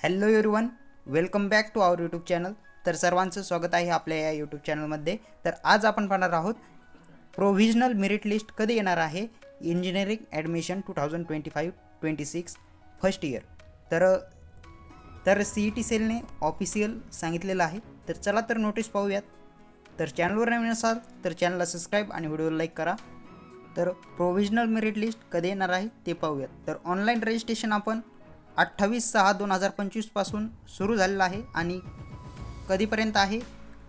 Hello everyone, welcome back to our YouTube channel. तर सर्वांचं स्वागत आहे आपल्या या यूट्यूब चॅनलमध्ये। तर आज आपण पाहणार आहोत प्रोव्हिजनल मेरिट लिस्ट कधी येणार आहे इंजिनिअरिंग ॲडमिशन 2025-26 फर्स्ट इयर। तर CET सेलने ऑफिशियल सांगितलेलं आहे। तर चला तर नोटीस पाहूयात। तर चॅनलवर नवीन असाल तर चॅनलला सबस्क्राईब आणि व्हिडिओला लाईक करा। तर प्रोव्हिजनल मेरिट लिस्ट कधी येणार आहे ते पाहूयात। तर ऑनलाईन रजिस्ट्रेशन आपण 28/6/2025 पासून सुरू झालेला आहे आणि कधीपर्यंत आहे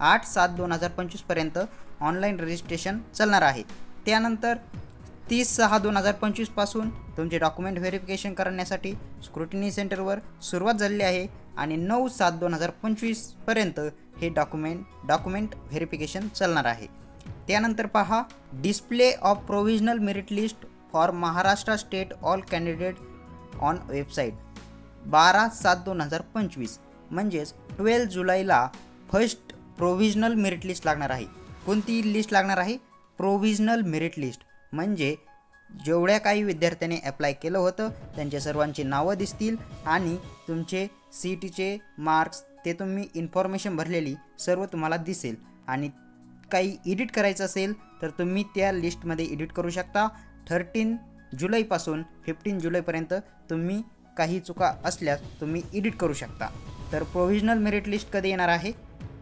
8/7/2025 पर्यंत ऑनलाईन रजिस्ट्रेशन चालणार आहे। त्यानंतर 30/6/2025 पासून तुमचे डॉक्युमेंट व्हेरिफिकेशन करण्यासाठी स्क्रुटिनी सेंटरवर सुरुवात झालेली आहे आणि 9/7/2025 पर्यंत हे डॉक्युमेंट व्हेरिफिकेशन चालणार आहे। त्यानंतर पहा display of provisional merit list for Maharashtra state all candidate on website 12/7/2025 म्हणजेच 12 जुलैला फर्स्ट प्रोव्हिजनल मेरिट लिस्ट लागणार आहे। कोणती लिस्ट लागणार आहे? प्रोव्हिजनल मेरिट लिस्ट म्हणजे जेवढ्या काही विद्यार्थ्यांनी अप्लाय केलं होतं त्यांच्या सर्वांची नावं दिसतील आणि तुमचे CETचे मार्क्स ते तुम्ही इन्फॉर्मेशन भरलेली सर्व तुम्हाला दिसेल आणि काही एडिट करायचं असेल तर तुम्ही त्या लिस्टमध्ये एडिट करू शकता। 13 जुलैपासून 15 जुलैपर्यंत तुम्ही काही चुका असल्यास तुम्ही एडिट करू शकता। तर प्रोव्हिजनल मेरिट लिस्ट कधी येणार आहे?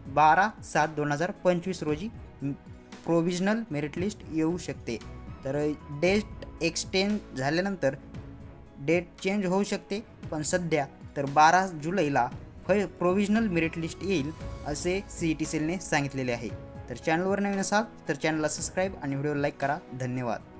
12/7/2025 रोजी प्रोव्हिजनल मेरिट लिस्ट येऊ शकते। तर डेट एक्सटेंड झाल्यानंतर डेट चेंज होऊ शकते, पण सध्या तर 12 जुलैला प्रोव्हिजनल मेरिट लिस्ट येईल असे CET सेलने सांगितलेले आहे। तर चॅनलवर नवीन असाल तर चॅनलला सबस्क्राईब आणि व्हिडिओला लाईक करा। धन्यवाद।